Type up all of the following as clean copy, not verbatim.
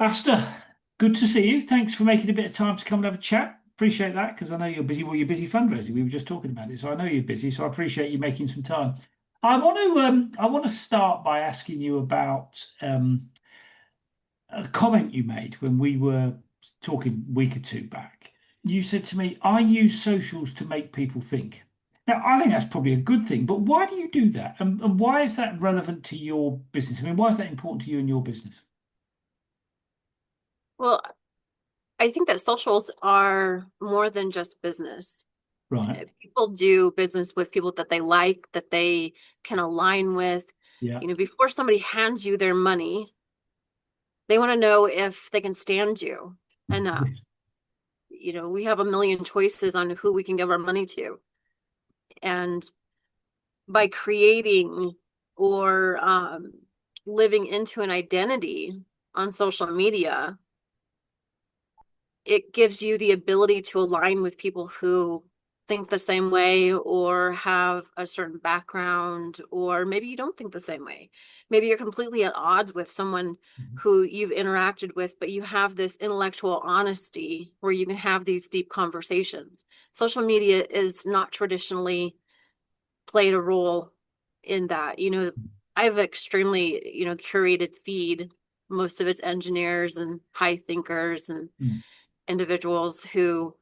Asta, good to see you. Thanks for making a bit of time to come and have a chat. Appreciate that because I know you're busy. Well, you're busy fundraising. We were just talking about it, so I know you're busy. So I appreciate you making some time. I want to start by asking you about a comment you made when we were talking a week or two back. You said to me, "I use socials to make people think." Now, I think that's probably a good thing, but why do you do that? And why is that relevant to your business? I mean, why is that important to you and your business? Well, I think that socials are more than just business. Right. People do business with people that they like, that they can align with. Yeah. Before somebody hands you their money, they want to know if they can stand you enough. We have a million choices on who we can give our money to. And by creating or living into an identity on social media, it gives you the ability to align with people who think the same way or have a certain background, or maybe you don't think the same way. Maybe you're completely at odds with someone who you've interacted with, but you have this intellectual honesty where you can have these deep conversations. Social media is not traditionally played a role in that. I have extremely, curated feed. Most of it's engineers and high thinkers and Mm. individuals who,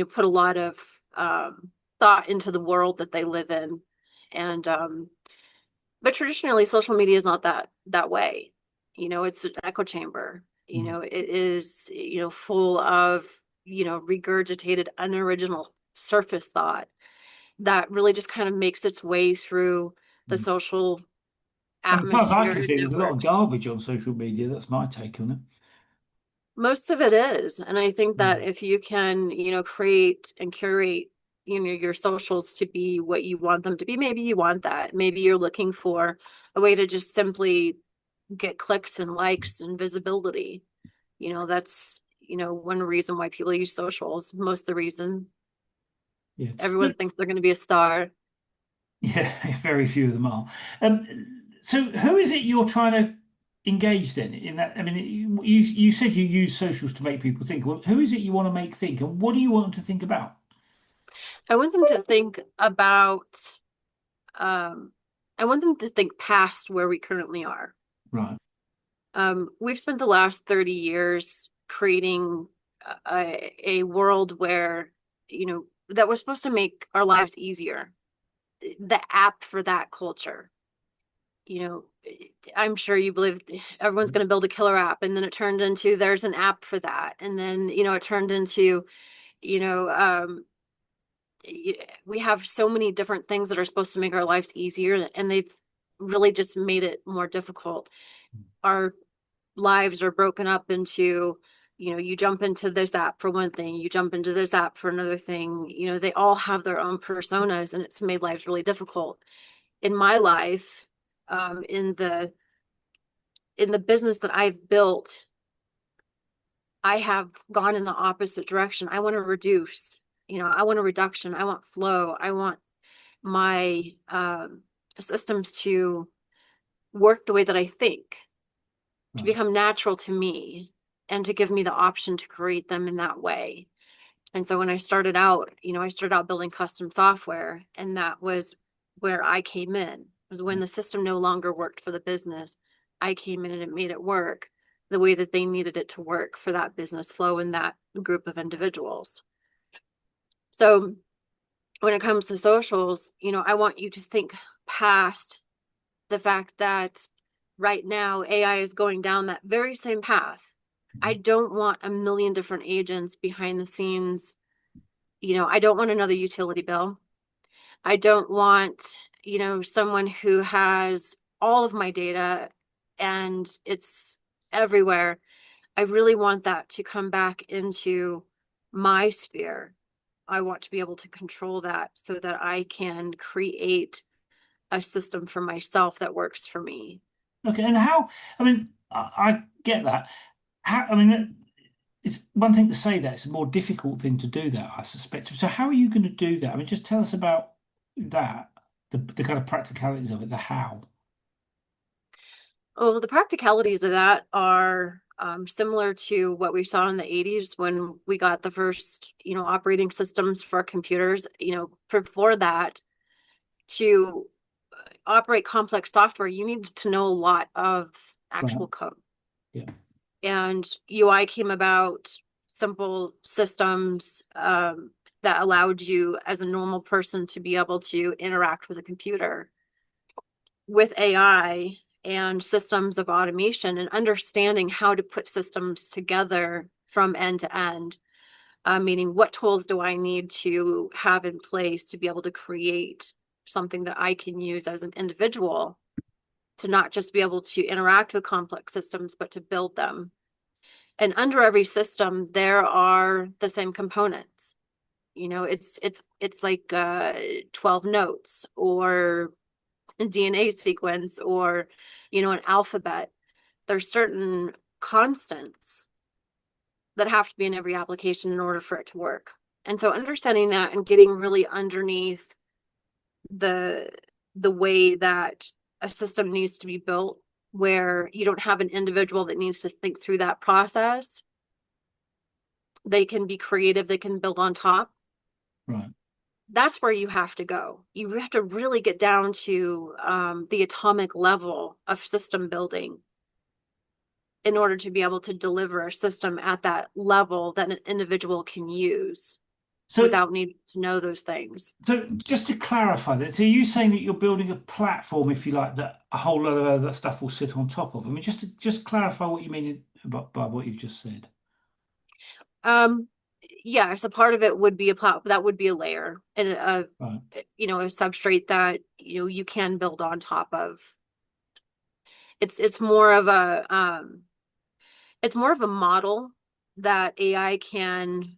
put a lot of thought into the world that they live in. And but traditionally social media is not that way. It's an echo chamber. Mm. It is, full of, regurgitated, unoriginal surface thought that really just kind of makes its way through the Mm. social And as far as I can atmosphere see, there's a lot of networks. garbage on social media. That's my take on it. Most of it is. And I think that Mm. if you can, create and curate, your socials to be what you want them to be, maybe you want that. Maybe you're looking for a way to just simply get clicks and likes and visibility. That's, one reason why people use socials. Most of the reason Yeah. everyone Look, thinks they're going to be a star. yeah, very few of them are. So who is it you're trying to engage then in that? I mean, you said you use socials to make people think. Well, who is it you want to make think, and what do you want them to think about? I want them to think about, um, I want them to think past where we currently are. Right. We've spent the last 30 years creating a world where, that we're supposed to make our lives easier. The app for that culture, you know, I'm sure you believe everyone's going to build a killer app, and then it turned into there's an app for that. And then, it turned into, you know, um, we have so many different things that are supposed to make our lives easier, and they've really just made it more difficult. Our lives are broken up into, you jump into this app for one thing, you jump into this app for another thing. They all have their own personas, and it's made lives really difficult. In my life, in the business that I've built, I have gone in the opposite direction. I want to reduce, I want a reduction. I want flow. I want my systems to work the way that I think, to Right. become natural to me, and to give me the option to create them in that way. And so when I started out, I started out building custom software, and that was where I came in. It was when the system no longer worked for the business. I came in and it made it work the way that they needed it to work for that business flow and that group of individuals. So when it comes to socials, I want you to think past the fact that right now AI is going down that very same path. I don't want a million different agents behind the scenes. I don't want another utility bill. I don't want, someone who has all of my data and it's everywhere. I really want that to come back into my sphere. I want to be able to control that so that I can create a system for myself that works for me. Okay. And how? I mean, I get that. How? I mean, it's one thing to say that; it's a more difficult thing to do that, I suspect. So how are you going to do that? I mean, just tell us about that, the kind of practicalities of it, the how. Well, the practicalities of that are, similar to what we saw in the 80s when we got the first, operating systems for our computers. Before that, to operate complex software, you need to know a lot of Right. actual code. Yeah. And UI came about, simple systems that allowed you as a normal person to be able to interact with a computer. With AI and systems of automation and understanding how to put systems together from end to end, meaning what tools do I need to have in place to be able to create something that I can use as an individual, to not just be able to interact with complex systems, but to build them. And under every system, there are the same components. It's like 12 notes or a DNA sequence or, an alphabet. There's certain constants that have to be in every application in order for it to work. And so understanding that and getting really underneath the way that a system needs to be built, where you don't have an individual that needs to think through that process. They can be creative, they can build on top. Right. That's where you have to go. You have to really get down to the atomic level of system building in order to be able to deliver a system at that level that an individual can use without needing to know those things. So just to clarify that, so are you saying that you're building a platform, if you like, that a whole lot of other stuff will sit on top of? I mean, just clarify what you mean by what you've just said. Yeah, so part of it would be that would be a layer and Right. a substrate that you can build on top of. It's more of a model that AI can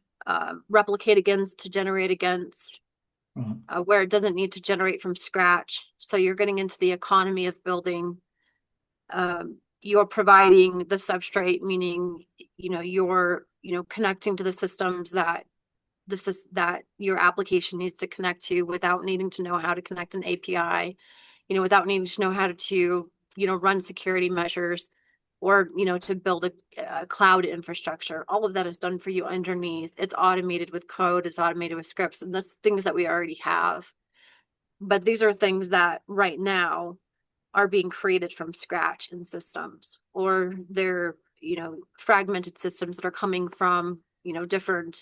replicate against, to generate against, Right. where it doesn't need to generate from scratch. So you're getting into the economy of building. You're providing the substrate, meaning you're connecting to the systems that your application needs to connect to without needing to know how to connect an API, without needing to know how to run security measures, or to build a cloud infrastructure. All of that is done for you underneath. It's automated with code, it's automated with scripts, and that's things that we already have. But these are things that right now are being created from scratch in systems, or they're fragmented systems that are coming from different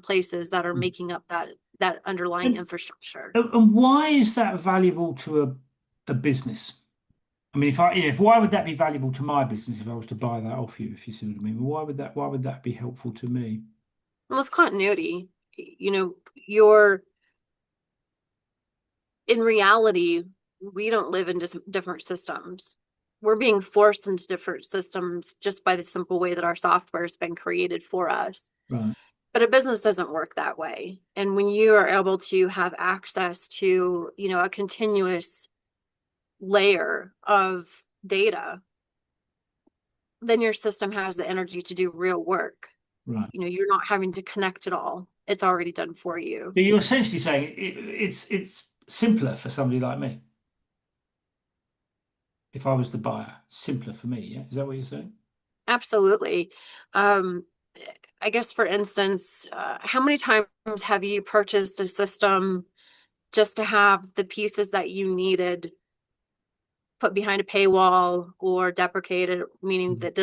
places that are making up that underlying infrastructure. And why is that valuable to a business? I mean, why would that be valuable to my business if I was to buy that off you, if you see what I mean? Why would that be helpful to me? Well, it's continuity. You're in reality, we don't live in just different systems. We're being forced into different systems just by the simple way that our software has been created for us. Right. But a business doesn't work that way. And when you are able to have access to, a continuous layer of data, then your system has the energy to do real work. Right. You're not having to connect it all. It's already done for you. So you're essentially saying it's simpler for somebody like me. If I was the buyer, simpler for me, yeah? Is that what you're saying? Absolutely. I guess, for instance, how many times have you purchased a system just to have the pieces that you needed put behind a paywall or deprecated, meaning that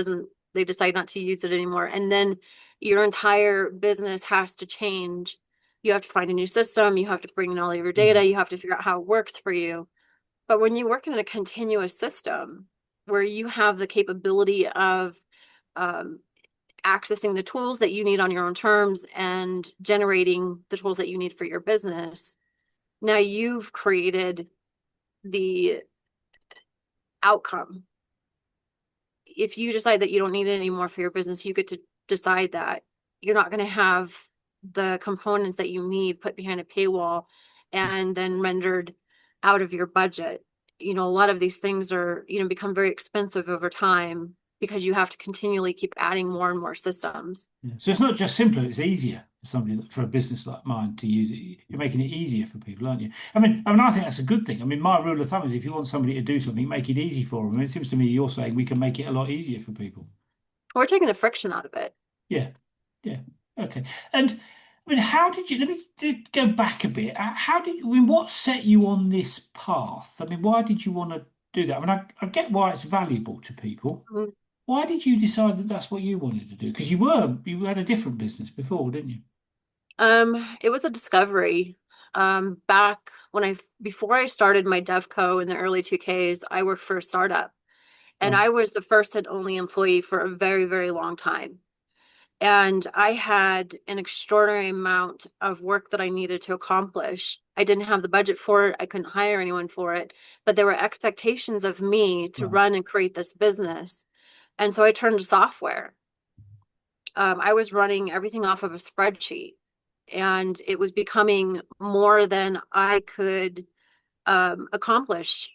they decide not to use it anymore, and then your entire business has to change. You have to find a new system, you have to bring in all of your data, you have to figure out how it works for you. But when you work in a continuous system where you have the capability of accessing the tools that you need on your own terms and generating the tools that you need for your business, now you've created the outcome. If you decide that you don't need it anymore for your business, you get to decide that you're not going to have the components that you need put behind a paywall and then rendered out of your budget. A lot of these things are, become very expensive over time because you have to continually keep adding more and more systems. Yeah. So it's not just simpler, it's easier for a business like mine to use it. You're making it easier for people, aren't you? I think that's a good thing. I mean, my rule of thumb is if you want somebody to do something, make it easy for them. And it seems to me you're saying we can make it a lot easier for people. We're taking the friction out of it. Yeah, yeah. Okay. And I mean, how did you, let me go back a bit. How did, I mean, what set you on this path? I mean, why did you want to do that? I mean, I get why it's valuable to people. Mhm. Why did you decide that that's what you wanted to do? Because you had a different business before, didn't you? It was a discovery. Back when before I started my DevCo in the early 2Ks, I worked for a startup, and Right, I was the first and only employee for a very, very long time. And I had an extraordinary amount of work that I needed to accomplish. I didn't have the budget for it. I couldn't hire anyone for it, but there were expectations of me to right, run and create this business. And so I turned to software. I was running everything off of a spreadsheet, and it was becoming more than I could accomplish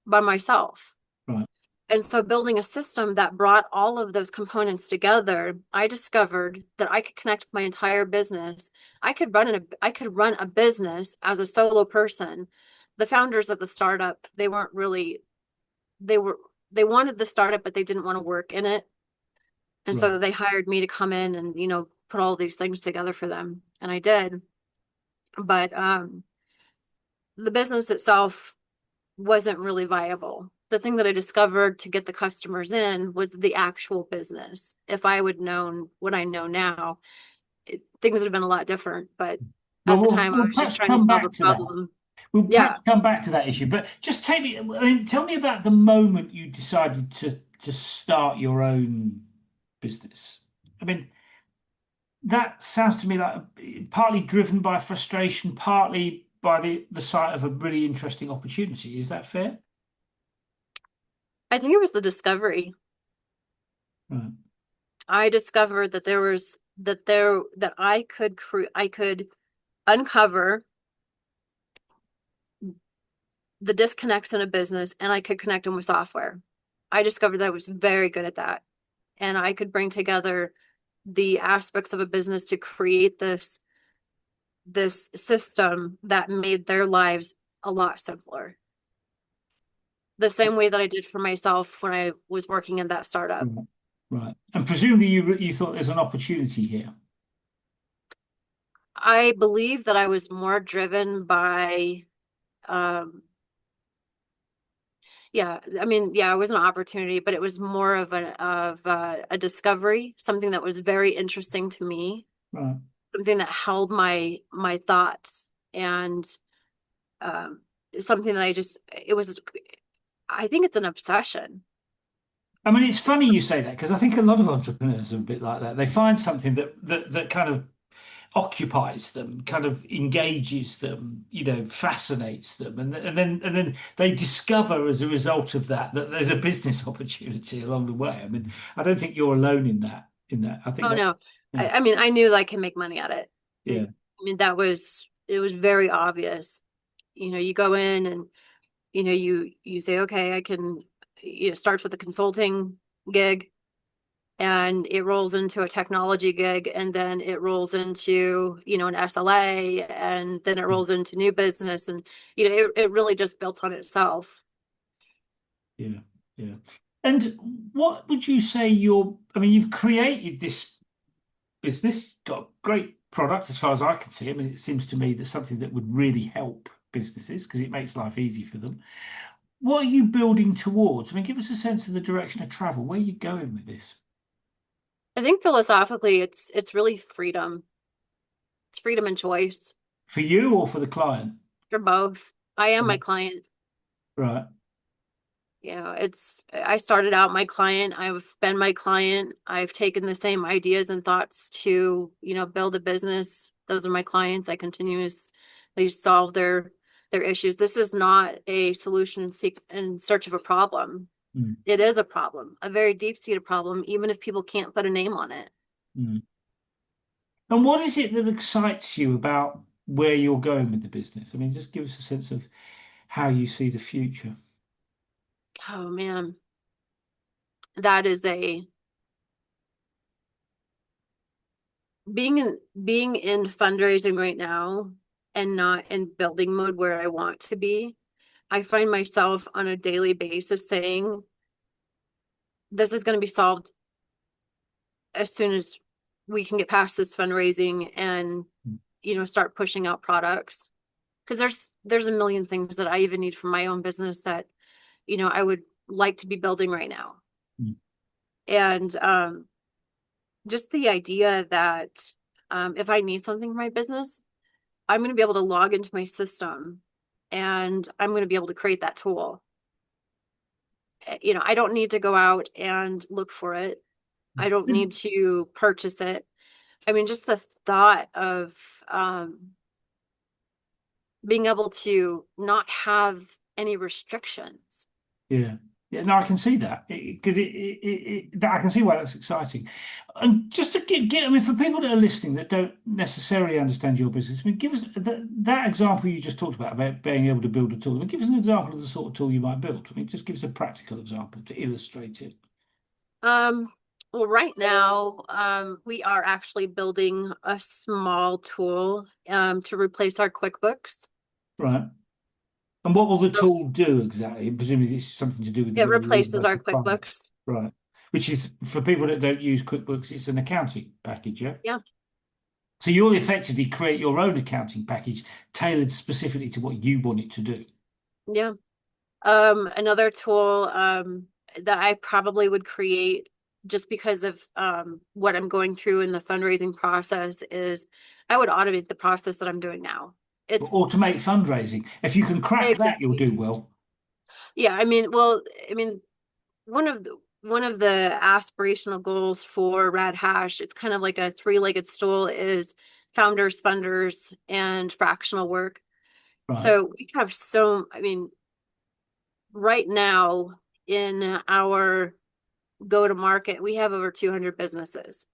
by myself. right, And so building a system that brought all of those components together, I discovered that I could connect my entire business. I could run a business as a solo person. The founders of the startup, they weren't really they were they wanted the startup, but they didn't want to work in it. And right. so they hired me to come in and, put all these things together for them. And I did. But the business itself wasn't really viable. The thing that I discovered to get the customers in was the actual business. If I would known what I know now, things would have been a lot different. But Well, at the time, I we'll was just perhaps trying to come solve a back to that. problem. We'll Yeah. perhaps come back to that issue, but just take me, I mean, tell me about the moment you decided to start your own business. I mean, that sounds to me like partly driven by frustration, partly by the sight of a really interesting opportunity. Is that fair? I think it was the discovery. Right, I discovered that I could uncover the disconnects in a business and I could connect them with software. I discovered that I was very good at that. And I could bring together the aspects of a business to create this system that made their lives a lot simpler. The same way that I did for myself when I was working in that startup. right, right. And presumably you thought there's an opportunity here. I believe that I was more driven by um yeah, I mean, yeah, it was an opportunity, but it was more of a discovery, something that was very interesting to me, Right. something that held my thoughts, and um, something that it was. I think it's an obsession. I mean, it's funny you say that because I think a lot of entrepreneurs are a bit like that. They find something that kind of occupies them, kind of engages them, fascinates them, and then they discover as a result of that that there's a business opportunity along the way. I mean, I don't think you're alone in that. I think Oh that, no, yeah, I mean, I knew that I can make money at it. yeah, I mean, it was very obvious. You go in and you say, okay, I can. Start with a consulting gig, and it rolls into a technology gig, and then it rolls into an SLA, and then it rolls into new business, and it really just built on itself. yeah, yeah. And what would you say I mean, you've created this business, got great products as far as I can see. I mean, it seems to me that something that would really help businesses because it makes life easy for them. What are you building towards? I mean, give us a sense of the direction of travel. Where are you going with this? I think philosophically it's really freedom. It's freedom and choice For you or for the client? for both. I am my Right. client. Right. I started out my client, I've been my client, I've taken the same ideas and thoughts to build a business. Those are my clients. I continuously solve their issues. This is not a solution seek in search of a problem. Mm, It is a problem, a very deep-seated problem, even if people can't put a name on it. mm. And what is it that excites you about where you're going with the business? I mean, just give us a sense of how you see the future. Oh man, that is a being in fundraising right now and not in building mode where I want to be. I find myself on a daily basis saying, this is going to be solved as soon as we can get past this fundraising and, start pushing out products. Because there's a million things that I even need for my own business that, I would like to be building right now. Mm. And just the idea that if I need something for my business, I'm going to be able to log into my system and I'm going to be able to create that tool. I don't need to go out and look for it. I don't need to purchase it. I mean, just the thought of being able to not have any restrictions. Yeah. Yeah, no, I can see that because I can see why that's exciting. And just to I mean, for people that are listening that don't necessarily understand your business, I mean, give us that example you just talked about being able to build a tool. I mean, give us an example of the sort of tool you might build. I mean, just give us a practical example to illustrate it. Well, right now, we are actually building a small tool to replace our QuickBooks. Right. And what will the So tool do exactly? Presumably, it's something to do with it when you read replaces about our the file. QuickBooks. Right. Which is for people that don't use QuickBooks, it's an accounting package, yeah? Yeah. So you'll effectively create your own accounting package tailored specifically to what you want it to do. Yeah. Another tool that I probably would create just because of what I'm going through in the fundraising process is I would automate the process that I'm doing now. But It's automate fundraising. If you can crack that, you'll exactly. do well. Yeah, I mean, one of the aspirational goals for RadHash, it's kind of like a three-legged stool, is founders, funders, and fractional work. Right. So we have right now in our go to market, we have over 200 businesses.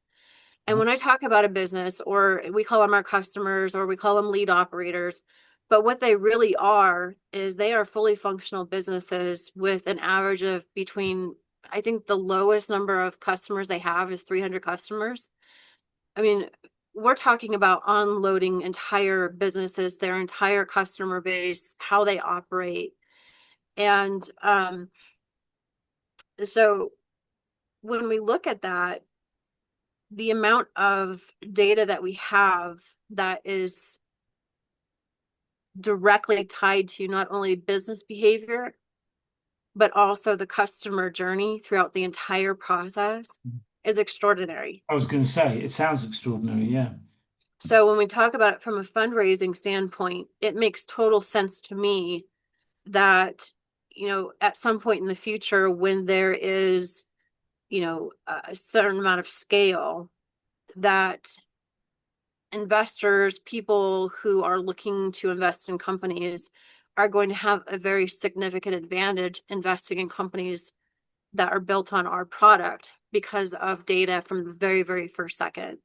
And Right. when I talk about a business, or we call them our customers, or we call them lead operators, but what they really are is they are fully functional businesses with an average of between, I think the lowest number of customers they have is 300 customers. I mean, we're talking about unloading entire businesses, their entire customer base, how they operate. And so when we look at that, the amount of data that we have that is directly tied to not only business behavior, but also the customer journey throughout the entire process is extraordinary. I was going to say, it sounds extraordinary. Yeah. So when we talk about it from a fundraising standpoint, it makes total sense to me that, at some point in the future, when there is, a certain amount of scale, that investors, people who are looking to invest in companies, are going to have a very significant advantage investing in companies that are built on our product because of data from the very, very first second.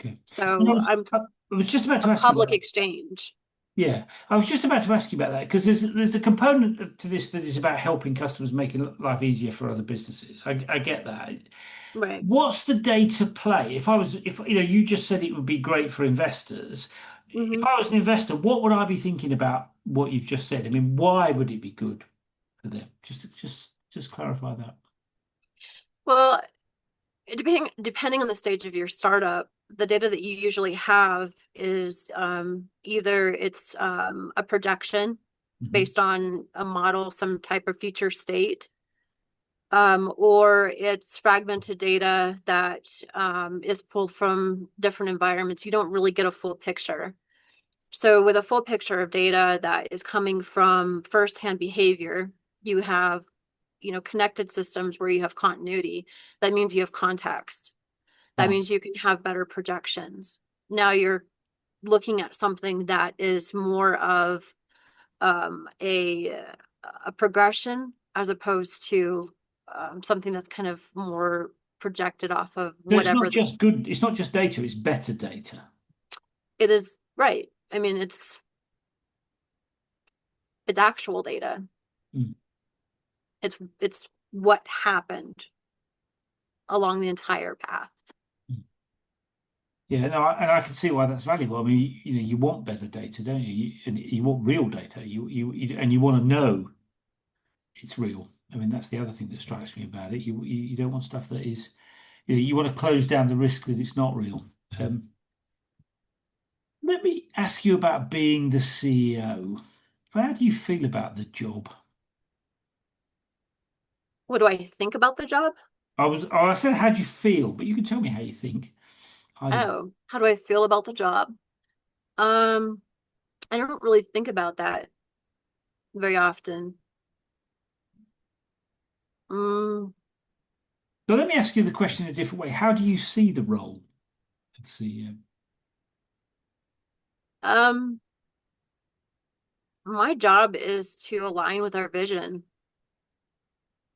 Okay. And So I'm I was just about a to ask you about public that. exchange. Yeah, I was just about to ask you about that because there's a component to this that is about helping customers making life easier for other businesses. I get that. Right. What's the data play? If you just said it would be great for investors. If Mm-hmm. I was an investor, what would I be thinking about what you've just said? I mean, why would it be good for them? Just clarify that. Well, depending on the stage of your startup, the data that you usually have is either it's a projection Mhm. based on a model, some type of future state, or it's fragmented data that is pulled from different environments. You don't really get a full picture. So with a full picture of data that is coming from firsthand behavior, you have, connected systems where you have continuity. That means you have context. That Right. means you can have better projections. Now you're looking at something that is more of a progression as opposed to something that's kind of more projected off of So it's not whatever just good. It's not just data. It's better data. it is. Right. I mean, it's actual data. Mm. It's what happened along the entire path. Mm. Yeah, no, and I can see why that's valuable. I mean, you want better data, don't you? And you want real data. And you want to know it's real. I mean, that's the other thing that strikes me about it. You don't want stuff that is, You want to close down the risk that it's not real. Let me ask you about being the CEO. How do you feel about the job? What do I think about the job? I said, how do you feel? But you can tell me how you think. Either way. Oh, how do I feel about the job? Um, I don't really think about that very often. Mm, So let me ask you the question a different way. How do you see the role of CEO? um, my job is to align with our vision.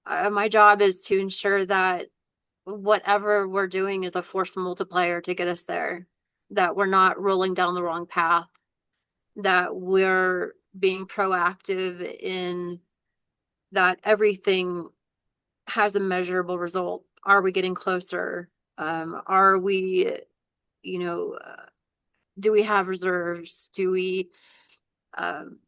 My job is to ensure that whatever we're doing is a force multiplier to get us there, that we're not rolling down the wrong path, that we're being proactive in that everything has a measurable result. Are we getting closer? Are we, you know, do we have reserves? Do we, um,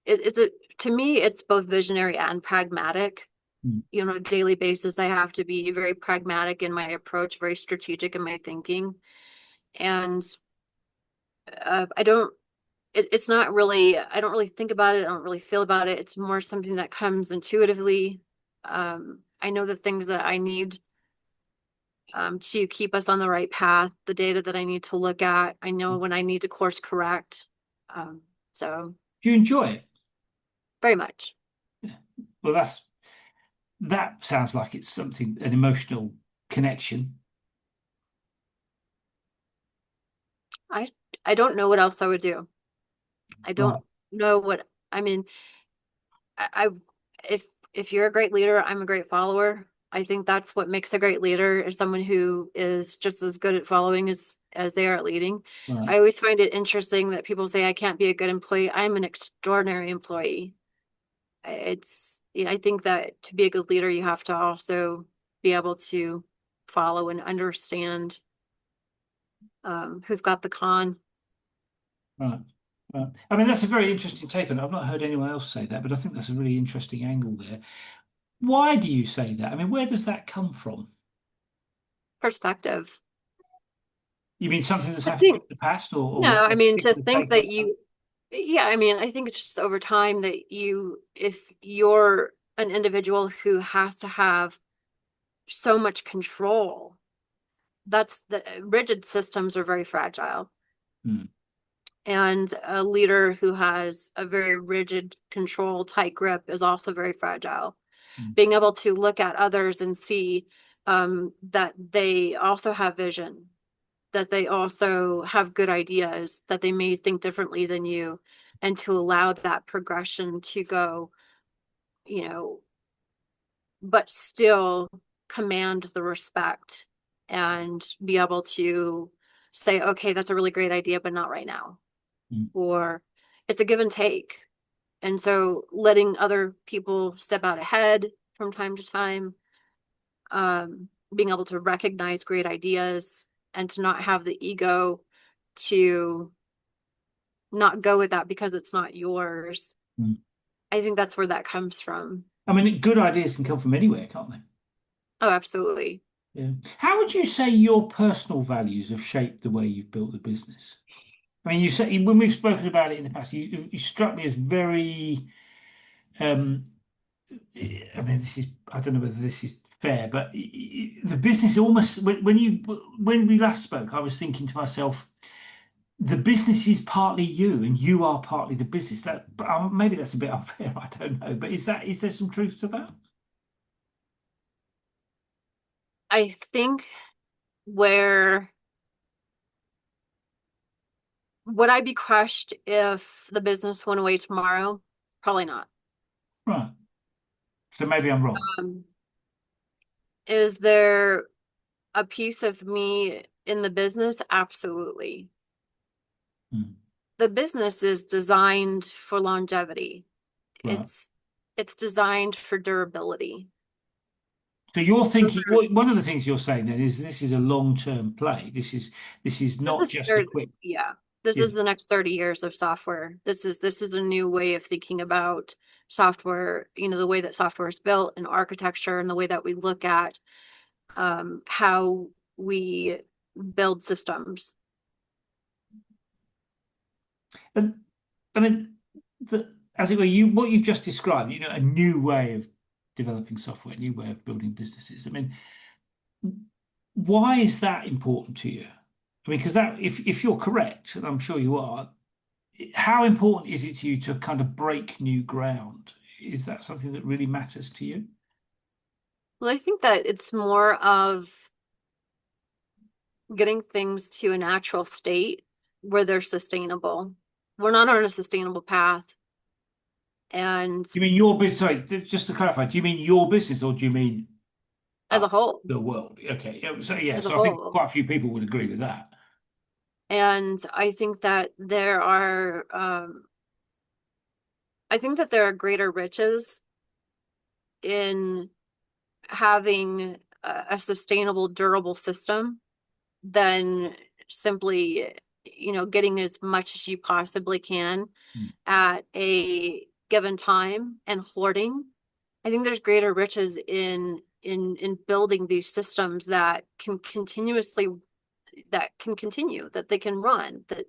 it's a, to me, it's both visionary and pragmatic. Hmm. You know, on a daily basis, I have to be very pragmatic in my approach, very strategic in my thinking. And I don't, it's not really, I don't really think about it. I don't really feel about it. It's more something that comes intuitively. I know the things that I need to keep us on the right path, the data that I need to look at. I know when I need to course correct. So Do you enjoy it? very much. Yeah. Well, that sounds like it's something, an emotional connection. I I don't know what else I would do. I don't Right. know what I mean. I if if you're a great leader, I'm a great follower. I think that's what makes a great leader is someone who is just as good at following as they are at leading. Right. I always find it interesting that people say I can't be a good employee. I'm an extraordinary employee. It's I think that to be a good leader, you have to also be able to follow and understand who's got the con. Right. Right. I mean, that's a very interesting take on it. I've not heard anyone else say that, but I think that's a really interesting angle there. Why do you say that? I mean, where does that come from? Perspective. You mean something that's I happened in think the past no, or I a mean to particular think take on that that? you yeah, I mean, I think it's just over time that if you're an individual who has to have so much control, that's the rigid systems are very fragile. Hmm. And a leader who has a very rigid control, tight grip is also very fragile. Hmm. Being able to look at others and see that they also have vision, that they also have good ideas, that they may think differently than you, and to allow that progression to go, you know, but still command the respect and be able to say, okay, that's a really great idea, but not right now. Hmm. Or it's a give and take. And so letting other people step out ahead from time to time, being able to recognize great ideas and to not have the ego to not go with that because it's not yours. Hmm. I think that's where that comes from. I mean, good ideas can come from anywhere, can't they? Oh, absolutely. Yeah. How would you say your personal values have shaped the way you've built the business? I mean, you say when we've spoken about it in the past, you struck me as very. Um, I mean, I don't know whether this is fair, but the business almost when we last spoke, I was thinking to myself, the business is partly you, and you are partly the business. That but maybe that's a bit unfair. I don't know, but is there some truth to that? I think where would I be crushed if the business went away tomorrow? Probably not. Right. So maybe I'm wrong. Um, is there a piece of me in the business? Absolutely. Hmm. The business is designed for longevity. Right. It's designed for durability. So you're Those thinking are one of the things you're saying then is this is a long-term play. This is this not is just a third quick. yeah. This Yeah. is the next 30 years of software. This is a new way of thinking about software, the way that software is built and architecture and the way that we look at how we build systems. And I mean, as it were, what you've just described, a new way of developing software, a new way of building businesses. I mean, why is that important to you? I mean, because if you're correct, and I'm sure you are, how important is it to you to kind of break new ground? Is that something that really matters to you? Well, I think that it's more of getting things to a natural state where they're sustainable. We're not on a sustainable path. And Do you mean your business? Sorry, just to clarify, do you mean your business or do you mean as a whole, the world? Okay. as a So I think whole. quite a few people would agree with that. And I think that there are greater riches in having a sustainable, durable system than simply, getting as much as you possibly can Mm. at a given time and hoarding. I think there's greater riches in building these systems that can continue, that they can run, that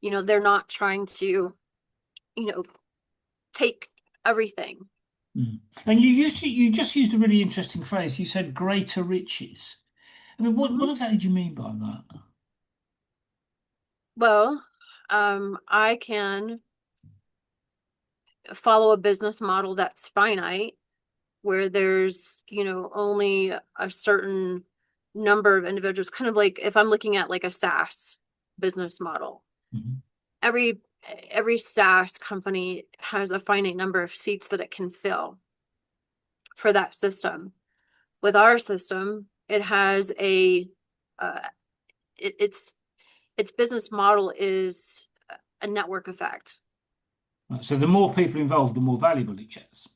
they're not trying to, you know, take everything. Mm. And you just used a really interesting phrase. You said greater riches. I mean, what Mhm. exactly do you mean by that? Well, I can follow a business model that's finite, where there's, only a certain number of individuals, kind of like if I'm looking at like a SaaS business model. Mhm. Every every SaaS company has a finite number of seats that it can fill for that system. With our system, it has uh, it, its business model is a network effect. Right, so the more people involved, the more valuable it gets.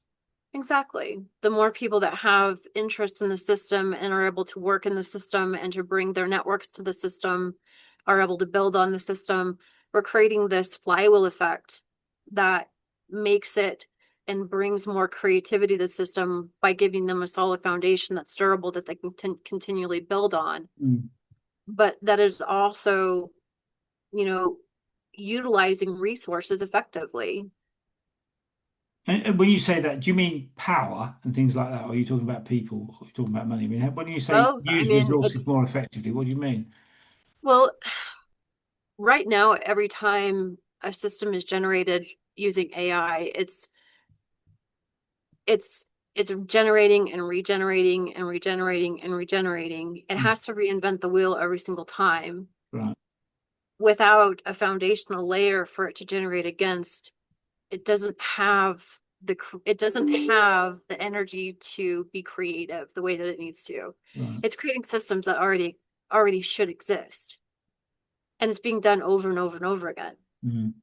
Exactly. The more people that have interest in the system and are able to work in the system and to bring their networks to the system, are able to build on the system, we're creating this flywheel effect that makes it and brings more creativity to the system by giving them a solid foundation that's durable that they can continually build on. Mm. But that is also, you know, utilizing resources effectively. And when you say that, do you mean power and things like that? Or are you talking about people? Or are you talking about money? I mean, when you say Both, I use mean, resources it's more effectively, what do you mean? well, right now, every time a system is generated using AI, it's generating and regenerating and regenerating and regenerating. It Mm. has to reinvent the wheel every single time Right. without a foundational layer for it to generate against. It doesn't have it doesn't have the energy to be creative the way that it needs to. Right. It's creating systems that already should exist, and it's being done over and over and over again. Mm.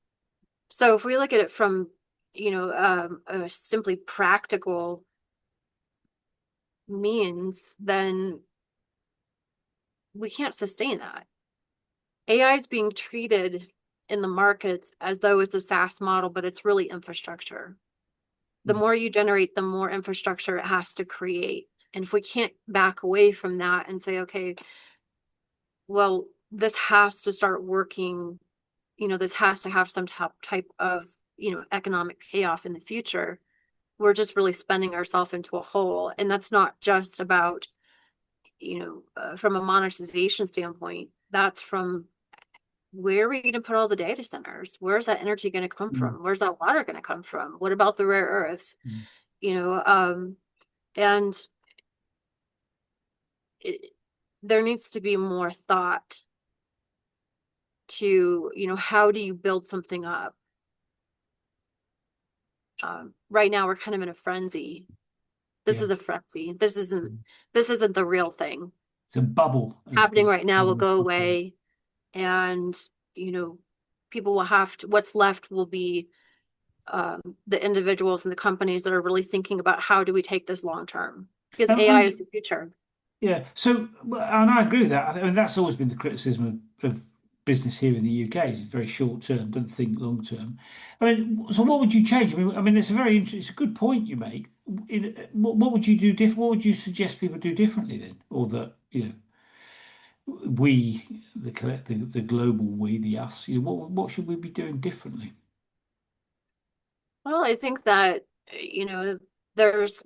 So if we look at it from, a simply practical means, then we can't sustain that. AI is being treated in the markets as though it's a SaaS model, but it's really infrastructure. The Mm. more you generate, the more infrastructure it has to create. And if we can't back away from that and say, okay, well, this has to start working, this has to have some type of, economic payoff in the future, we're just really spending ourselves into a hole. And that's not just about, from a monetization standpoint, that's from where are we going to put all the data centers? Where's that energy going to come Mm. from? Where's that water going to come from? What about the rare earths? Mm. You know, and it, there needs to be more thought to, how do you build something up? Right now, we're kind of in a frenzy. This Yeah. is a frenzy. This isn't the real thing. It's a bubble. Is Happening the right now will go away, and you know people will have to, what's left will be the individuals and the companies that are really thinking about how do we take this long term, because AI is and the future. yeah. So, and I agree with that. I mean, that's always been the criticism of business here in the UK. Is it's very short term, don't think long term. I mean, so what would you change? I mean, it's a very interesting, it's a good point you make. what would you do different? What would you suggest people do differently then, or that we, the global we, the us, what should we be doing differently? Well, I think that, there's,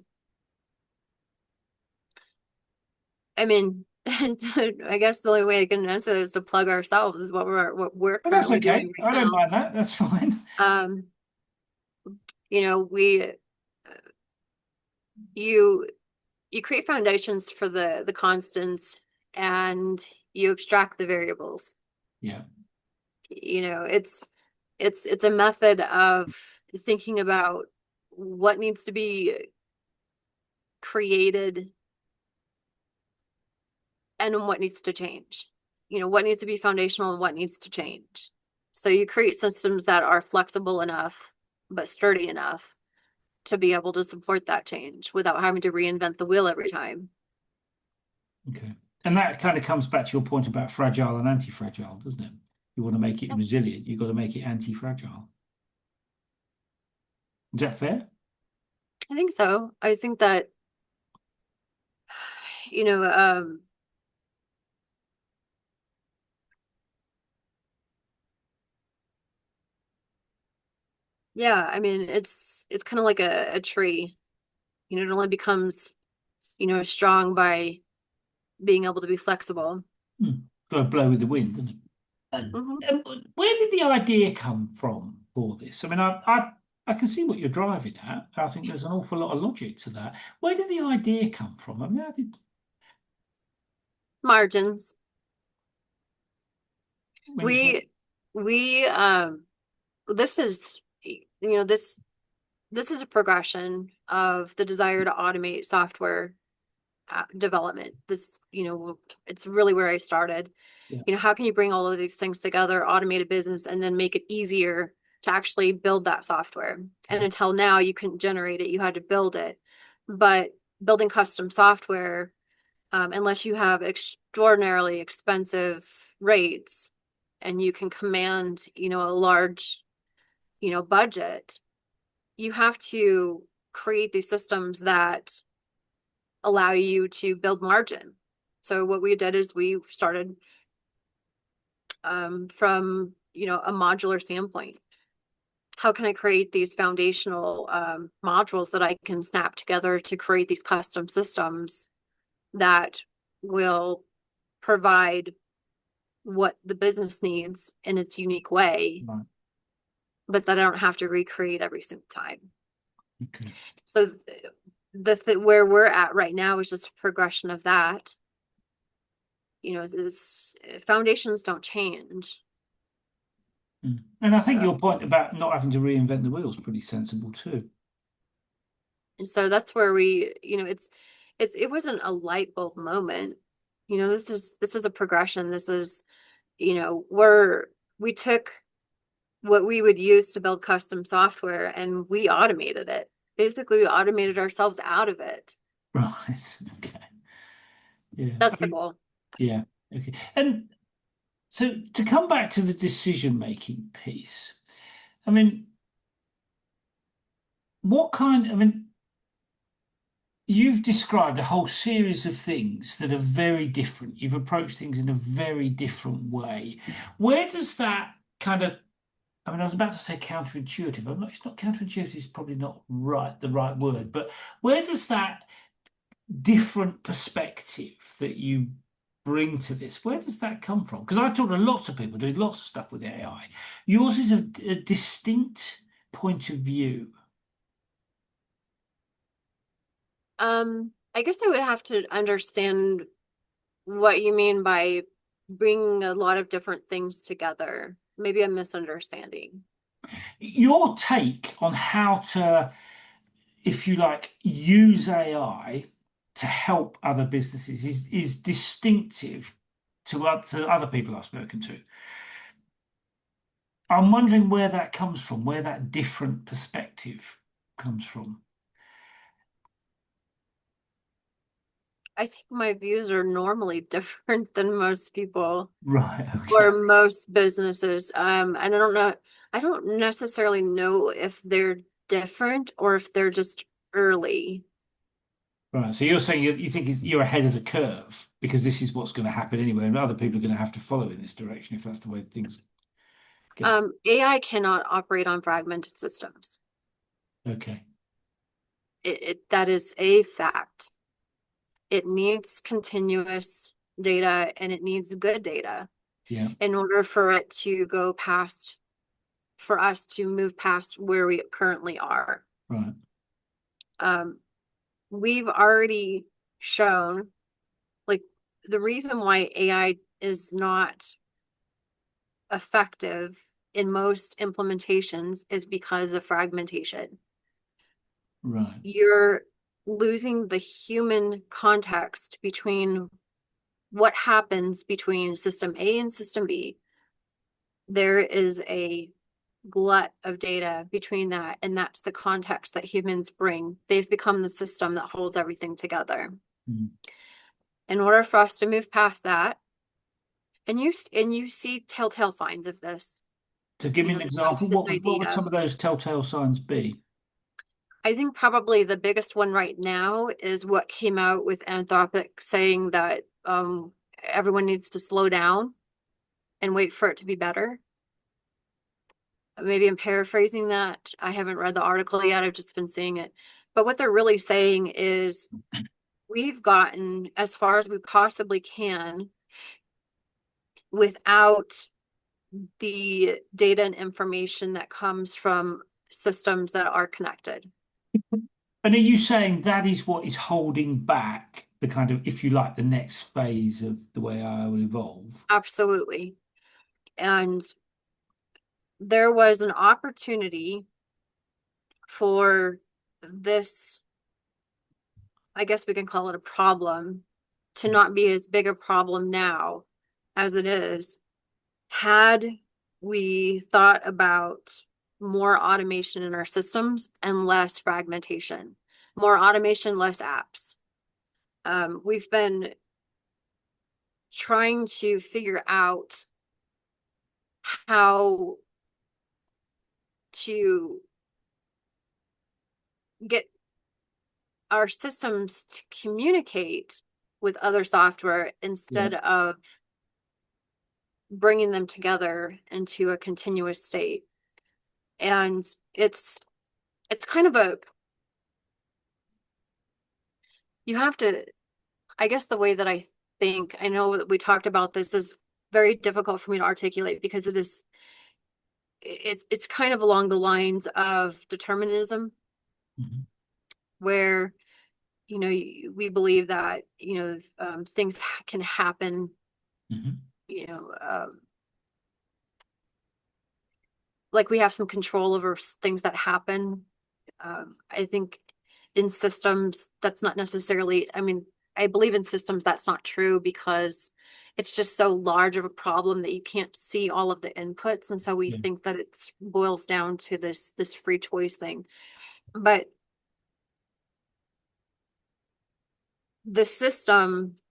I mean, and I guess the only way I can answer this is to plug ourselves is what we're But that's currently okay. doing right I don't now. mind that. That's fine. Um, we you you create foundations for the constants and you abstract the variables. Yeah. It's a method of thinking about what needs to be created and what needs to change. What needs to be foundational and what needs to change. So you create systems that are flexible enough but sturdy enough to be able to support that change without having to reinvent the wheel every time. Okay. And that kind of comes back to your point about fragile and anti-fragile, doesn't it? You want to make it Yeah, resilient, you've got to make it anti-fragile. Is that fair? I think so. I think that, you know, yeah, I mean, it's kind of like a tree. It only becomes, strong by being able to be flexible. Hmm. Got to blow with the wind, doesn't it? Hmm. And where did the idea come from for this? I mean, I can see what you're driving at. I think there's an awful lot of logic to that. Where did the idea come from? I mean, how did, Margins. when you say, We this is, this is a progression of the desire to automate software development. It's really where I started. yeah, How can you bring all of these things together, automate a business, and then make it easier to actually build that software? And yeah, until now, you couldn't generate it, you had to build it. But building custom software, unless you have extraordinarily expensive rates and you can command, a large, budget, you have to create these systems that allow you to build margin. So what we did is we started from a modular standpoint. How can I create these foundational modules that I can snap together to create these custom systems that will provide what the business needs in its unique way, right, but that I don't have to recreate every single time. okay. So where we're at right now is just a progression of that. This foundations don't change. Mm. And I think Uh, your point about not having to reinvent the wheel is pretty sensible too. and so that's where it wasn't a light bulb moment. This is a progression. This is, we took what we would use to build custom software and we automated it. Basically, we automated ourselves out of it. Right. Okay. Yeah. I That's the mean, goal. yeah. Okay. And so to come back to the decision-making piece, I mean, I mean, you've described a whole series of things that are very different. You've approached things in a very different way. Where does that kind of, I mean, I was about to say counterintuitive. It's not counterintuitive, it's probably not the right word, but where does that different perspective that you bring to this, where does that come from? Because I talk to lots of people doing lots of stuff with AI. Yours is a distinct point of view. I guess I would have to understand what you mean by bringing a lot of different things together. Maybe a misunderstanding. Your take on how to, if you like, use AI to help other businesses is distinctive to other people I've spoken to. I'm wondering where that comes from, where that different perspective comes from. I think my views are normally different than most people Right, or okay. most businesses. And I don't necessarily know if they're different or if they're just early. Right. So you're saying you think you're ahead of the curve because this is what's going to happen anyway, and other people are going to have to follow in this direction if that's the way things go. AI cannot operate on fragmented systems. Okay. That is a fact. It needs continuous data and it needs good data Yeah. in order for it to go past, for us to move past where we currently are. Right. We've already shown, like, the reason why AI is not effective in most implementations is because of fragmentation. Right. You're losing the human context between what happens between system A and system B. There is a glut of data between that, and that's the context that humans bring. They've become the system that holds everything together. Mm. In order for us to move past that, and you see telltale signs of this, To give me an example, this what would idea. some of those telltale signs be? I think probably the biggest one right now is what came out with Anthropic saying that everyone needs to slow down and wait for it to be better. Maybe I'm paraphrasing that. I haven't read the article yet. I've just been seeing it. But what they're really saying is we've gotten as far as we possibly can without the data and information that comes from systems that are connected. And are you saying that is what is holding back the kind of, if you like, the next phase of the way I will evolve? Absolutely. And there was an opportunity for this, I guess we can call it a problem, to not be as big a problem now as it is, had we thought about more automation in our systems and less fragmentation. More automation, less apps. We've been trying to figure out how to get our systems to communicate with other software Yeah. instead of bringing them together into a continuous state. And it's kind of a, you have to, I guess the way that I think, I know that we talked about this, is very difficult for me to articulate because it's kind of along the lines of determinism, Mhm. where we believe that things can happen, Mhm. you know like we have some control over things that happen. I think in systems that's not necessarily, I mean, I believe in systems that's not true because it's just so large of a problem that you can't see all of the inputs, and so we Yeah. think that it boils down to this free choice thing. But the system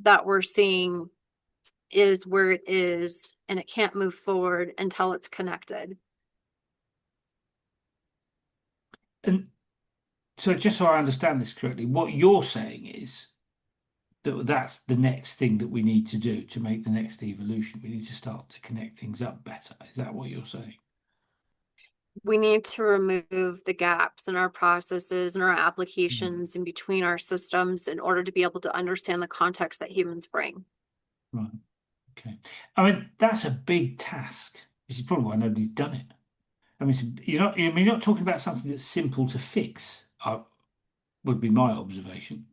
that we're seeing is where it is, and it can't move forward until it's connected. And so, just so I understand this correctly, what you're saying is that that's the next thing that we need to do to make the next evolution. We need to start to connect things up better. Is that what you're saying? We need to remove the gaps in our processes and our Mm. applications in between our systems in order to be able to understand the context that humans bring. Right. Okay. I mean, that's a big task. This is probably why nobody's done it. I mean, you're not talking about something that's simple to fix, would be my observation.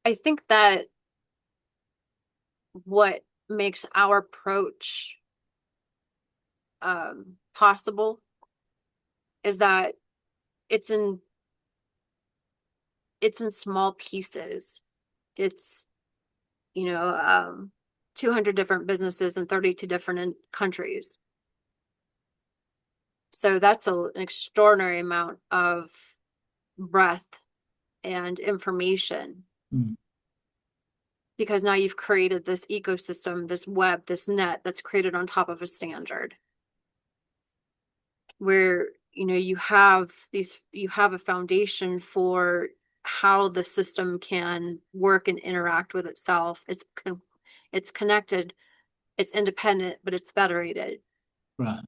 I think that what makes our approach possible is that it's in it's in small pieces. It's, you know, 200 different businesses in 32 different countries. So that's an extraordinary amount of breadth and information, Mm. because now you've created this ecosystem, this web, this net that's created on top of a standard where you have a foundation for how the system can work and interact with itself. It's connected, it's independent, but it's federated. Right.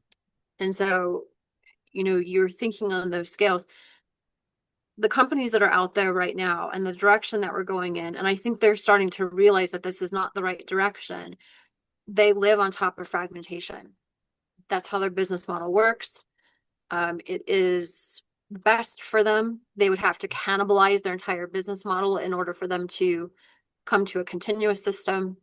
And so, you're thinking on those scales. The companies that are out there right now and the direction that we're going in, and I think they're starting to realize that this is not the right direction. They live on top of fragmentation. That's how their business model works. It is best for them. They would have to cannibalize their entire business model in order for them to come to a continuous system.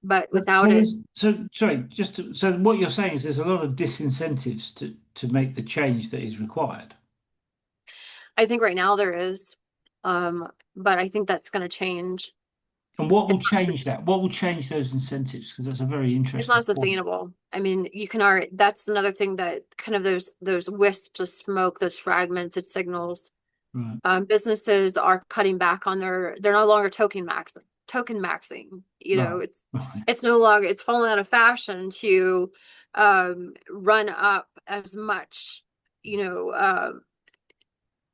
But without it, Sorry, so what you're saying is there's a lot of disincentives to make the change that is required. I think right now there is. But I think that's going to change. And what will It's not, change that? What will change those incentives? Because that's a very it's interesting not point. sustainable. I mean, you can already, that's another thing that kind of those wisps of smoke, those fragments, it signals. Right. Businesses are cutting back on they're no longer token maxing. Right. Right. It's no longer, it's fallen out of fashion to run up as much,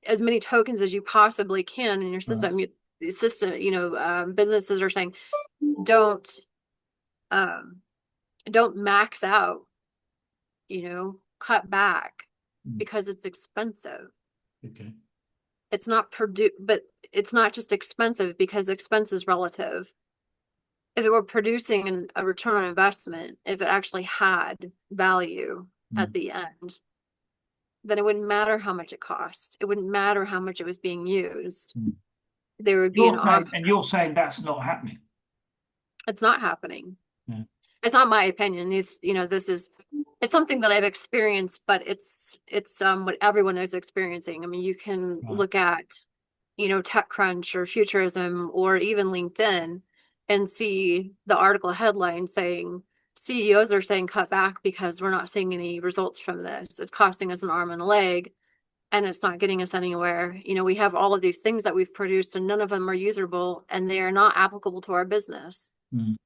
as many tokens as you possibly can in your Right. system. Businesses are saying don't um don't max out, cut back Mm. because it's expensive. Okay. But it's not just expensive because expense is relative. If it were producing a return on investment, if it actually had value at Mm. the end, then it wouldn't matter how much it cost. It wouldn't matter how much it was being used. Mm. There would be an off. You're saying that's not happening. It's not happening. Yeah. It's not my opinion. It's something that I've experienced, but it's what everyone is experiencing. I mean, you can Right. look at, TechCrunch or Futurism or even LinkedIn and see the article headline saying CEOs are saying cut back because we're not seeing any results from this. It's costing us an arm and a leg and it's not getting us anywhere. We have all of these things that we've produced and none of them are usable and they are not applicable to our business. Mm.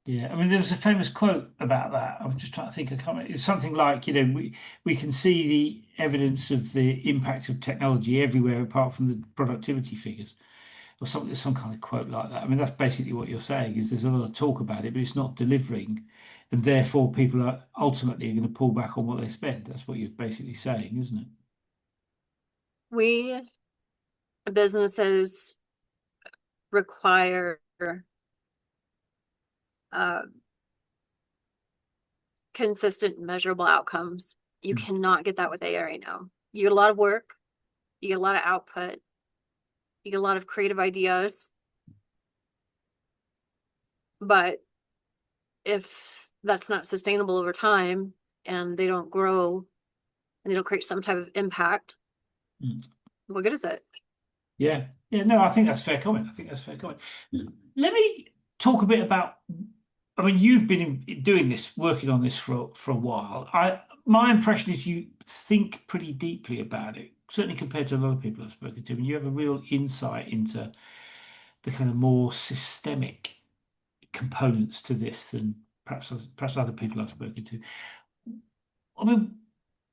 Yeah, I mean, there was a famous quote about that. I'm just trying to think. I can't remember. It's something like, we can see the evidence of the impact of technology everywhere apart from the productivity figures, or something, some kind of quote like that. I mean, that's basically what you're saying is there's a lot of talk about it, but it's not delivering, and therefore people are ultimately going to pull back on what they spend. That's what you're basically saying, isn't it? We businesses require uh, consistent, measurable outcomes. You Mm. cannot get that with AI right now. You get a lot of work, you get a lot of output, you get a lot of creative ideas. But if that's not sustainable over time and they don't grow and they don't create some type of impact, Mm. what good is it? Yeah, yeah, no, I think that's fair comment. I think that's fair comment. Let me talk a bit about. I mean, you've been doing this, working on this for a while. My impression is you think pretty deeply about it, certainly compared to a lot of people I've spoken to, and you have a real insight into the kind of more systemic components to this than perhaps other people I've spoken to. I mean,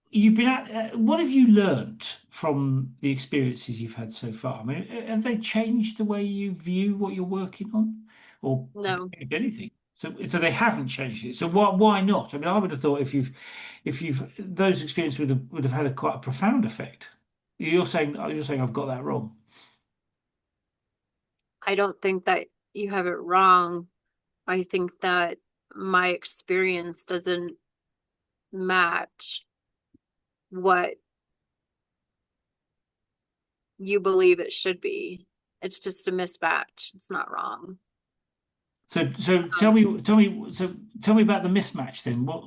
you've been at, what have you learnt from the experiences you've had so far? I mean, have they changed the way you view what you're working on, or No, if anything? So they haven't changed it. So why not? I mean, I would have thought if you've those experiences would have had quite a profound effect. You're saying I've got that wrong. I don't think that you have it wrong. I think that my experience doesn't match what you believe it should be. It's just a mismatch. It's not wrong. So tell me about the mismatch then. What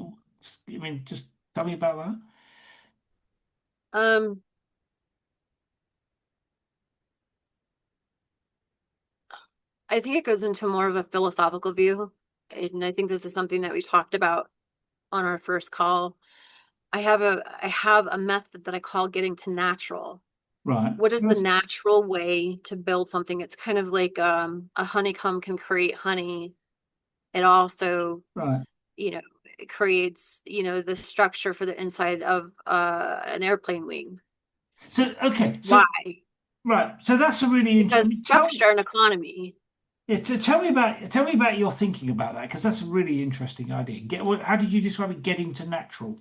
I mean, just tell me about that. Um, I think it goes into more of a philosophical view. And I think this is something that we talked about on our first call. I have a method that I call getting to natural. Right. What is the natural way to build something? It's kind of like a honeycomb can create honey. It also, Right. you know, creates, the structure for the inside of an airplane wing. So okay, so Why? right, so that's a really interesting. I Because mean, tell structure and economy. yeah, tell me about your thinking about that because that's a really interesting idea. How did you describe it? Getting to natural.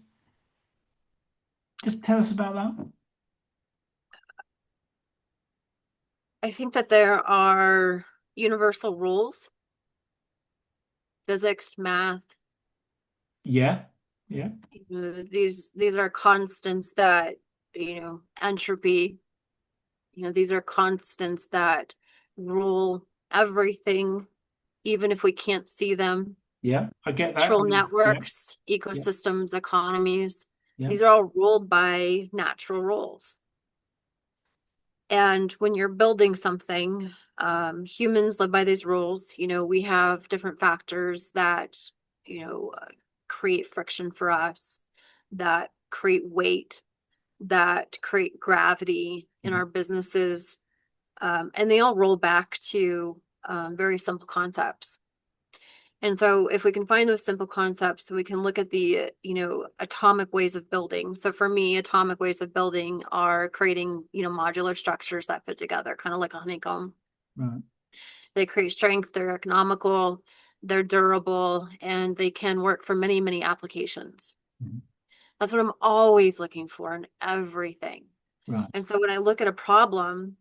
Just tell us about that. I think that there are universal rules, physics, math. Yeah, yeah, These are constants that, entropy, these are constants that rule everything, even if we can't see them. yeah. I get that. I Natural mean, yeah, networks, yeah, ecosystems, economies, yeah. these are all ruled by natural rules. And when you're building something, humans live by these rules. We have different factors that, you know, uh, create friction for us, that create weight, that create gravity in Mhm. our businesses. And they all roll back to very simple concepts. And so if we can find those simple concepts, we can look at the, atomic ways of building. So for me, atomic ways of building are creating, modular structures that fit together, kind of like a honeycomb. Right. They create strength, they're economical, they're durable, and they can work for many, many applications. Mhm. That's what I'm always looking for in everything. Right. And so when I look at a problem,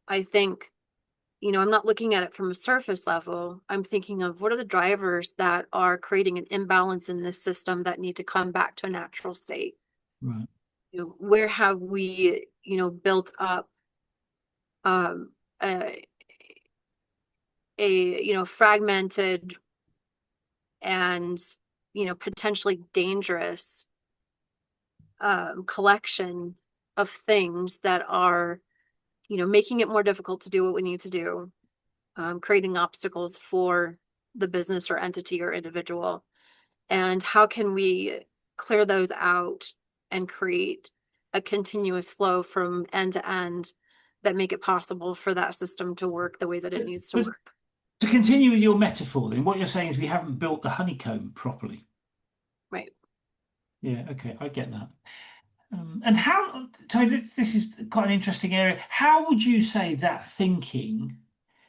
I think, I'm not looking at it from a surface level. I'm thinking of what are the drivers that are creating an imbalance in this system that need to come back to a natural state. Right. Where have we, built up um, a, fragmented and, potentially dangerous collection of things that are, making it more difficult to do what we need to do, creating obstacles for the business or entity or individual. And how can we clear those out and create a continuous flow from end to end that make it possible for that system to work the way that it needs to But work? to continue with your metaphor, then what you're saying is we haven't built the honeycomb properly. Right. Yeah. Okay. I get that. And how, so this is quite an interesting area. How would you say that thinking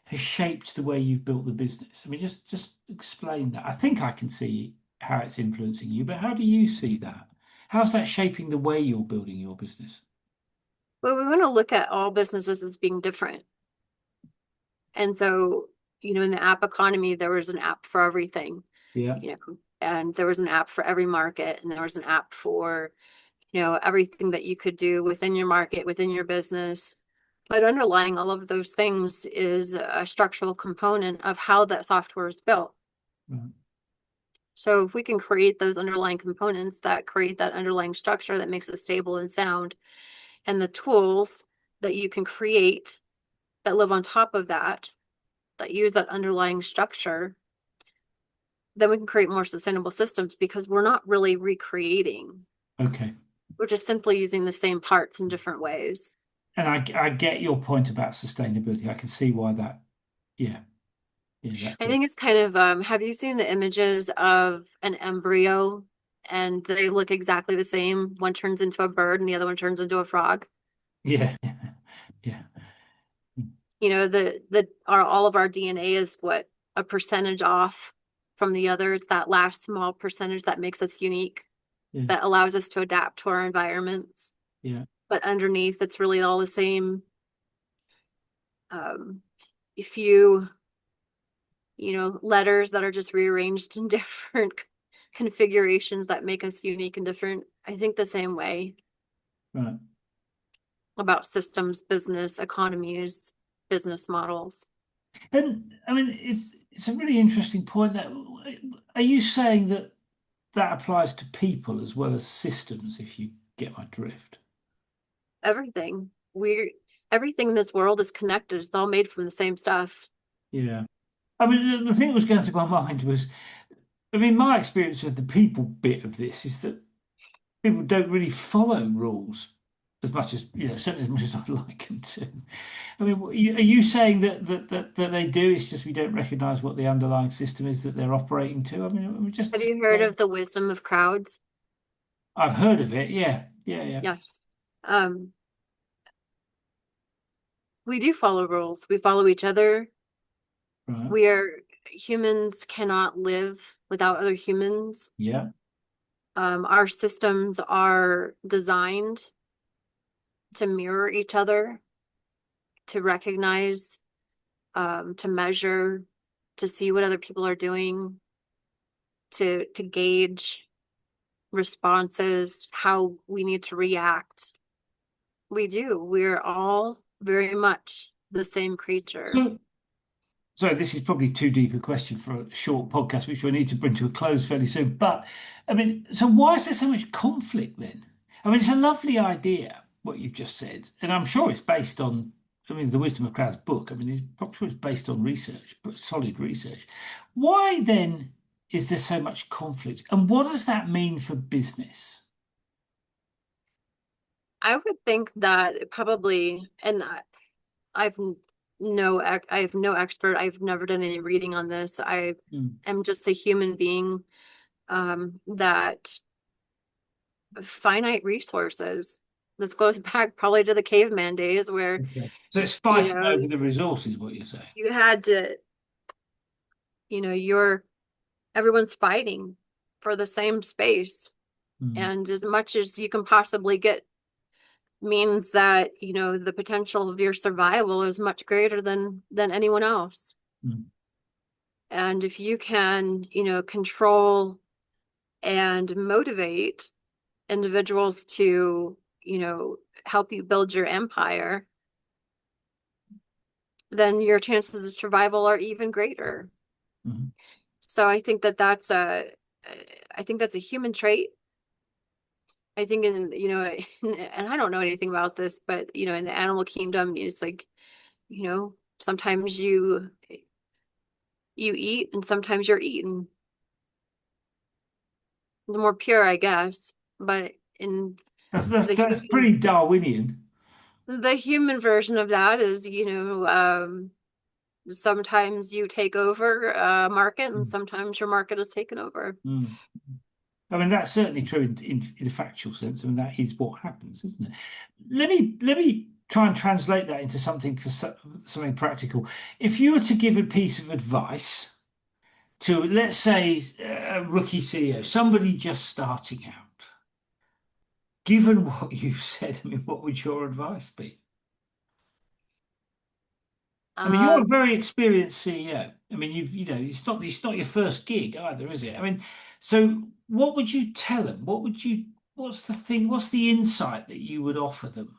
has shaped the way you've built the business? I mean, just explain that. I think I can see how it's influencing you, but how do you see that? How's that shaping the way you're building your business? Well, we want to look at all businesses as being different. And so, in the app economy, there was an app for everything, Yeah. and there was an app for every market, and there was an app for, everything that you could do within your market, within your business. But underlying all of those things is a structural component of how that software is built. Right. So if we can create those underlying components that create that underlying structure that makes it stable and sound, and the tools that you can create that live on top of that use that underlying structure, then we can create more sustainable systems because we're not really recreating. Okay. We're just simply using the same parts in different ways. And I get your point about sustainability. I can see why that, yeah, yeah, I that, think it's kind of, have you seen the images of an embryo and they look exactly the same? One turns into a bird and the other one turns into a frog. yeah, yeah, The our all of our DNA is what, a percentage off from the other. It's that last small percentage that makes us unique, yeah, that allows us to adapt to our environments. yeah, But underneath, it's really all the same. Um, a few, letters that are just rearranged in different configurations that make us unique and different. I think the same way right. about systems, business, economies, business models. And I mean, it's a really interesting point that are you saying that that applies to people as well as systems, if you get my drift? Everything. Everything in this world is connected. It's all made from the same stuff. Yeah. I mean, the thing that was going through my mind was, I mean, my experience with the people bit of this is that people don't really follow rules as much as, certainly as much as I'd like them to. I mean, are you saying that they do? It's just we don't recognize what the underlying system is that they're operating to. I mean, Have just you heard of the wisdom of crowds? I've heard of it. Yeah, yeah, yeah. Yes. Um, we do follow rules. We follow each other. Right. We are humans cannot live without other humans. Yeah. Our systems are designed to mirror each other, to recognize, to measure, to see what other people are doing, to gauge responses, how we need to react. We do. We're all very much the same creature. So, so this is probably too deep a question for a short podcast, which we need to bring to a close fairly soon. But I mean, so why is there so much conflict then? I mean, it's a lovely idea what you've just said, and I'm sure it's based on. I mean, the Wisdom of Crowds book. I mean, I'm sure it's based on research, but solid research. Why then is there so much conflict, and what does that mean for business? I would think that it probably, and I've I've no expert. I've never done any reading on this. I Mm, am just a human being that finite resources. This goes back probably to the caveman days where, okay. So it's you fighting know, over the resources, what you're saying. you had to, you're everyone's fighting for the same space. Mm, And as much as you can possibly get means that, the potential of your survival is much greater than anyone else. mm, And if you can, control and motivate individuals to, help you build your empire, then your chances of survival are even greater. mm. So I think that's a human trait. I think and I don't know anything about this, but in the animal kingdom, it's like, sometimes you eat and sometimes you're eaten. It's more pure, I guess. But in the That's human pretty Darwinian. the human version of that is, sometimes you take over a market and Mm, sometimes your market is taken over. mm. I mean, that's certainly true in a factual sense. I mean, that is what happens, isn't it? Let me try and translate that into something something practical. If you were to give a piece of advice to, let's say, a rookie CEO, somebody just starting out, given what you've said, I mean, what would your advice be? I mean, you're a Um, very experienced CEO. I mean, it's not your first gig either, is it? I mean, so what would you tell them? What's the thing, what's the insight that you would offer them?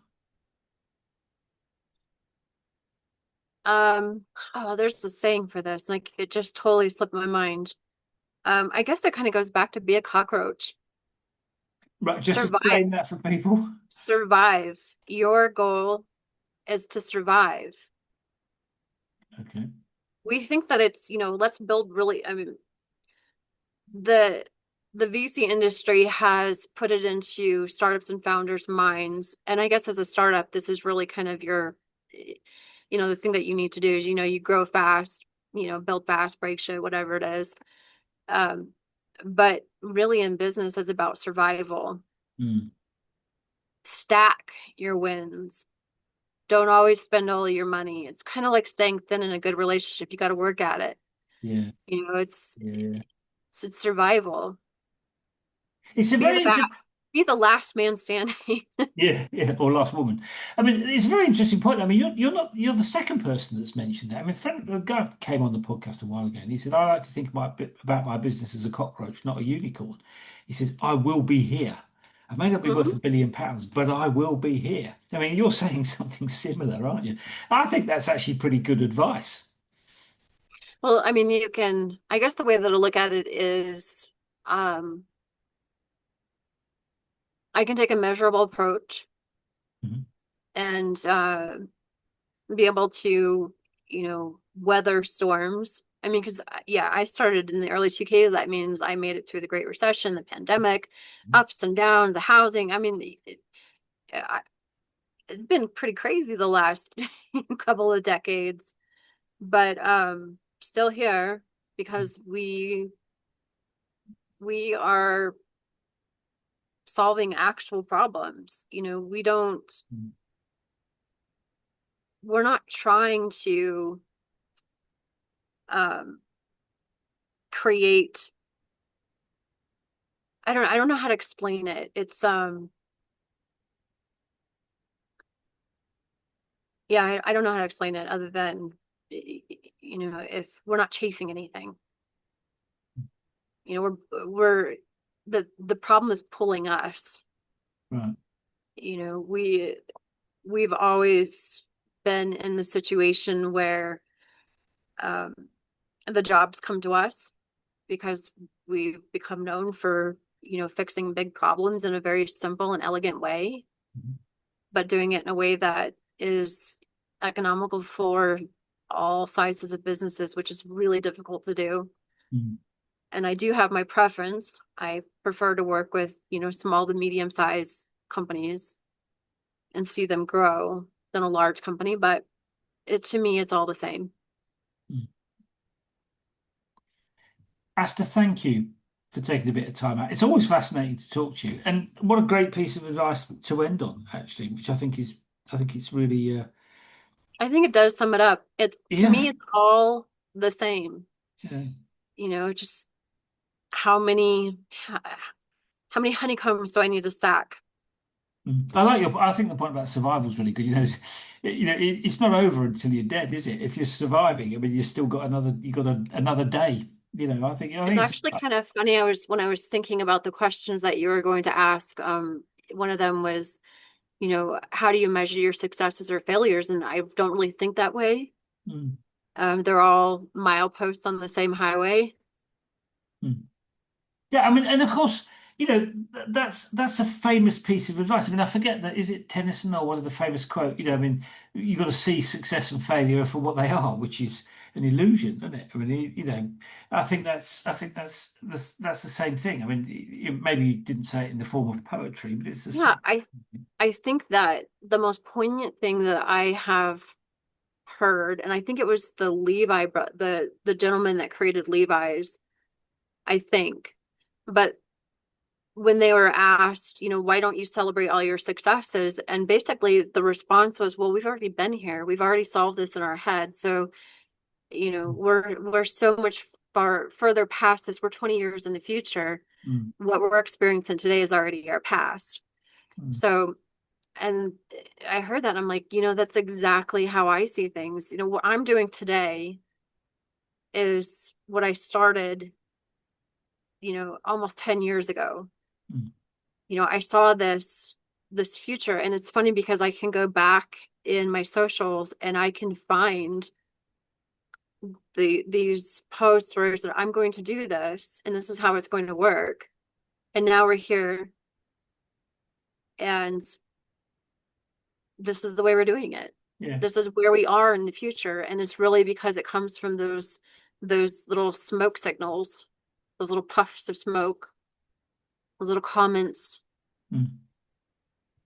um, oh, there's a saying for this, like it just totally slipped my mind. I guess it kind of goes back to be a cockroach. Right, just Survive, explain that for people. survive. Your goal is to survive. Okay. We think that it's, let's build really, I mean, the the VC industry has put it into startups and founders' minds. And I guess as a startup, this is really kind of the thing that you need to do is, you grow fast, build fast, break shit, whatever it is. Um, but really in business, it's about survival. Mm, Stack your wins. Don't always spend all of your money. It's kind of like staying thin in a good relationship. You got to work at it. yeah, It's yeah. it's survival. It's a Be very the interesting. be the last man standing. Yeah, yeah, or last woman. I mean, it's a very interesting point. I mean, you're the second person that's mentioned that. I mean, a guy came on the podcast a while ago, and he said, "I like to think about my business as a cockroach, not a unicorn." He says, "I will be here. I may not be worth Mhm. £1 billion, but I will be here." I mean, you're saying something similar, aren't you? I think that's actually pretty good advice. Well, I mean, I guess the way that I look at it is, um, I can take a measurable approach Mhm. and be able to, weather storms. I mean, because yeah, I started in the early 2Ks. That means I made it through the Great Recession, the pandemic, ups and downs, the housing. I mean, it's been pretty crazy the last couple of decades, but still here because we are solving actual problems. We're not trying to create, I don't know how to explain it. It's yeah, I don't know how to explain it other than if we're not chasing anything. We're the problem is pulling us. Right. We've always been in the situation where um the jobs come to us because we've become known for fixing big problems in a very simple and elegant way, Mhm. but doing it in a way that is economical for all sizes of businesses, which is really difficult to do. Mhm. And I do have my preference. I prefer to work with small to medium sized companies and see them grow than a large company, but to me it's all the same. Mhm. Asta, thank you for taking a bit of time out. It's always fascinating to talk to you, and what a great piece of advice to end on, actually, which I think it's really, I think it does sum it up. It's To yeah, me it's all the same. yeah. Just how many how many honeycombs do I need to stack? I think the point about survival is really good. It's not over until you're dead, is it? If you're surviving, I mean, you've still got another day. I It's think it's actually kind of funny. When I was thinking about the questions that you were going to ask, one of them was, how do you measure your successes or failures? And I don't really think that way. mm, They're all mileposts on the same highway. mm. Yeah, I mean, and of course, that's a famous piece of advice. I mean, I forget that is it Tennyson or one of the famous quote. I mean, you got to see success and failure for what they are, which is an illusion, isn't it? I mean, I think that's the same thing. I mean, maybe you didn't say it in the form of poetry, but it's the Yeah, same. I think that the most poignant thing that I have heard, and I think it was the gentleman that created Levi's, I think, but when they were asked, why don't you celebrate all your successes? And basically the response was, well, we've already been here. We've already solved this in our head. So, we're so much far further past this. We're 20 years in the future. Mm, What we're experiencing today is already our past. mm, So, and I heard that and I'm like, that's exactly how I see things. What I'm doing today is what I started, almost 10 years ago. mm, I saw this future, and it's funny because I can go back in my socials and I can find these posts where it's, I'm going to do this and this is how it's going to work. And now we're here and this is the way we're doing it. yeah. This is where we are in the future. And it's really because it comes from those little smoke signals, those little puffs of smoke, those little comments. Mm.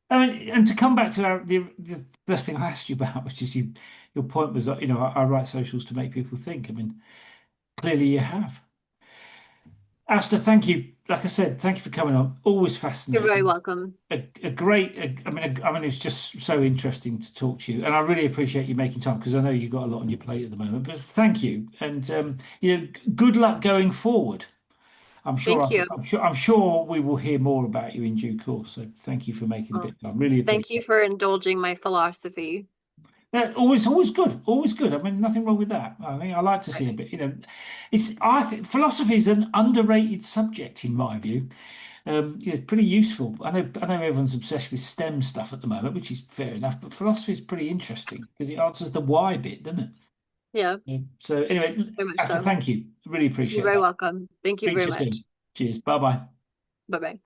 I mean, and to come back to the first thing I asked you about, which is your point was that I write socials to make people think. I mean, clearly you have. Asta, thank you. Like I said, thank you for coming on. Always You're very fascinating. welcome. A great. I mean, it's just so interesting to talk to you, and I really appreciate you making time because I know you've got a lot on your plate at the moment. But thank you, and good luck going forward. Thank you. I'm sure we will hear more about you in due course. So thank you for making a bit Well, of time. Really thank appreciate you it. for indulging my philosophy. Always good, always good. I mean, nothing wrong with that. I think I like to see a bit. I think philosophy is an underrated subject in my view. Yeah, it's pretty useful. I know everyone's obsessed with STEM stuff at the moment, which is fair enough, but philosophy is pretty interesting because it answers the why bit, doesn't it? Yeah, Yeah. So anyway, very much Asta, so. thank you. Really You're appreciate very that. welcome. Thank you Speak very to you much. soon. Cheers. Bye bye. Bye bye.